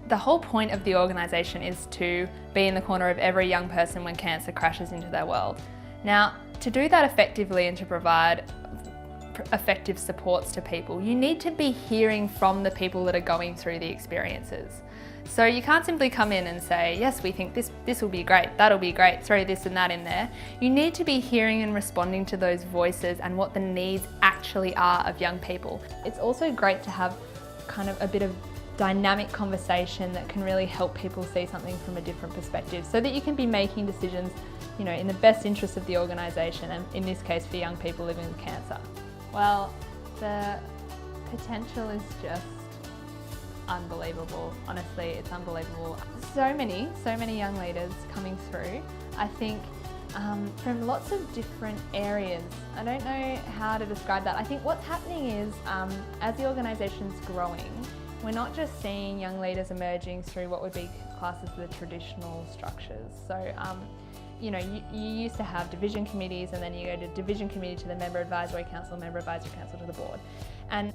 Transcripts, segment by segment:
The whole point of the organisation is to be in the corner of every young person when cancer crashes into their world. Now, to do that effectively and to provide effective supports to people, you need to be hearing from the people that are going through the experiences. So you can't simply come in and say, yes, we think this will be great, that'll be great, throw this and that in there. You need to be hearing and responding to those voices and what the needs actually are of young people. It's also great to have kind of a bit of dynamic conversation that can really help people see something from a different perspective, so that you can be making decisions, in the best interest of the organisation, and in this case for young people living with cancer. Well, the potential is just unbelievable. Honestly, it's unbelievable. So many young leaders coming through, I think, from lots of different areas. I don't know how to describe that. I think what's happening is, as the organisation's growing, we're not just seeing young leaders emerging through what would be classed as the traditional structures. So, you used to have division committees, and then you go to division committee to the member advisory council to the board. And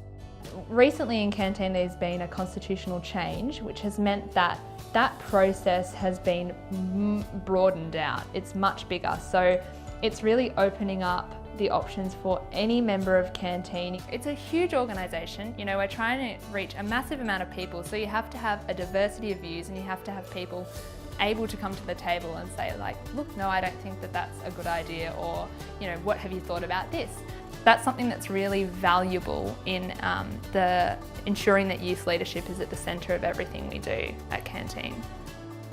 recently in Canteen there's been a constitutional change which has meant that that process has been broadened out. It's much bigger. So it's really opening up the options for any member of Canteen. It's a huge organisation. We're trying to reach a massive amount of people, so you have to have a diversity of views, and you have to have people able to come to the table and say, like, look, no, I don't think that that's a good idea, or, what have you thought about this? That's something that's really valuable in ensuring that youth leadership is at the centre of everything we do at Canteen.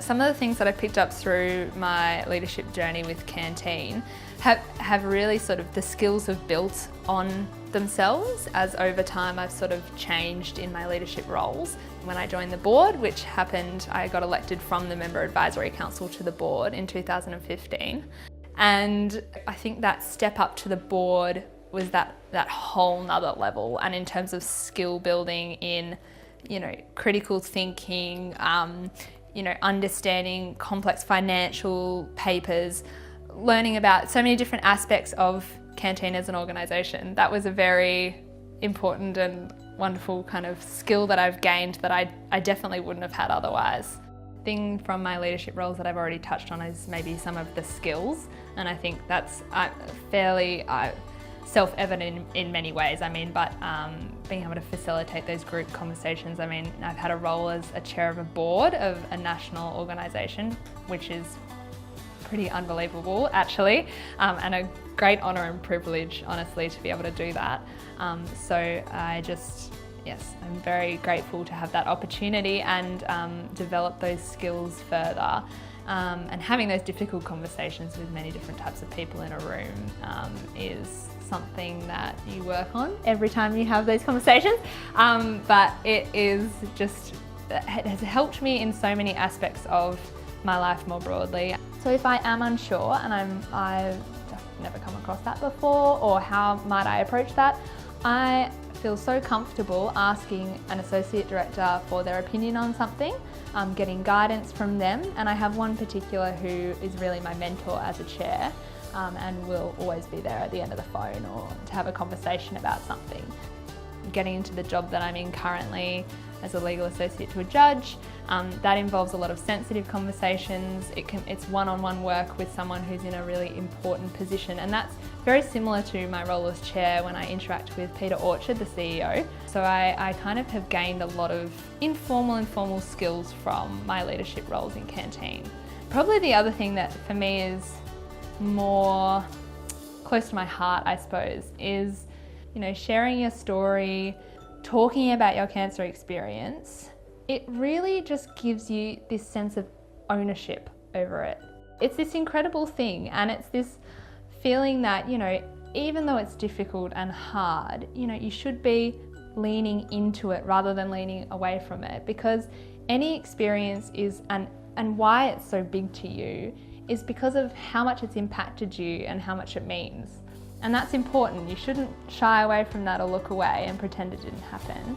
Some of the things that I picked up through my leadership journey with Canteen have really the skills have built on themselves as over time I've changed in my leadership roles. When I joined the board, which happened, I got elected from the Member Advisory Council to the board in 2015. And I think that step up to the board was that whole nother level. And in terms of skill building in, critical thinking, understanding complex financial papers, learning about so many different aspects of Canteen as an organisation. That was a very important and wonderful kind of skill that I've gained that I definitely wouldn't have had otherwise. Thing from my leadership roles that I've already touched on is maybe some of the skills, and I think that's fairly self-evident in many ways. But being able to facilitate those group conversations. I've had a role as a chair of a board of a national organisation, which is pretty unbelievable actually, and a great honour and privilege, honestly, to be able to do that. So I'm very grateful to have that opportunity and develop those skills further. And having those difficult conversations with many different types of people in a room is something that you work on every time you have those conversations. But it has helped me in so many aspects of my life more broadly. So if I am unsure, and I've never come across that before, or how might I approach that, I feel so comfortable asking an associate director for their opinion on something, getting guidance from them. And I have one particular who is really my mentor as a chair, and will always be there at the end of the phone or to have a conversation about something. Getting into the job that I'm in currently as a legal associate to a judge, that involves a lot of sensitive conversations. It's one-on-one work with someone who's in a really important position, and that's very similar to my role as chair when I interact with Peter Orchard, the CEO. So I kind of have gained a lot of informal and formal skills from my leadership roles in Canteen. Probably the other thing that for me is more close to my heart, I suppose, is sharing your story, talking about your cancer experience. It really just gives you this sense of ownership over it. It's this incredible thing, and it's this feeling that, even though it's difficult and hard, you should be leaning into it rather than leaning away from it, because any experience is, and why it's so big to you, is because of how much it's impacted you and how much it means. And that's important. You shouldn't shy away from that or look away and pretend it didn't happen.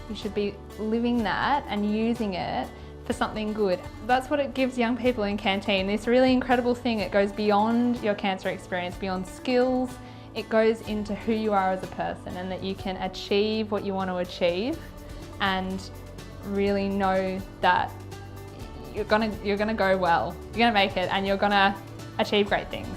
You should be living that and using it for something good. That's what it gives young people in Canteen, this really incredible thing. It goes beyond your cancer experience, beyond skills. It goes into who you are as a person, and that you can achieve what you want to achieve and really know that you're gonna go well, you're gonna make it, and you're gonna achieve great things.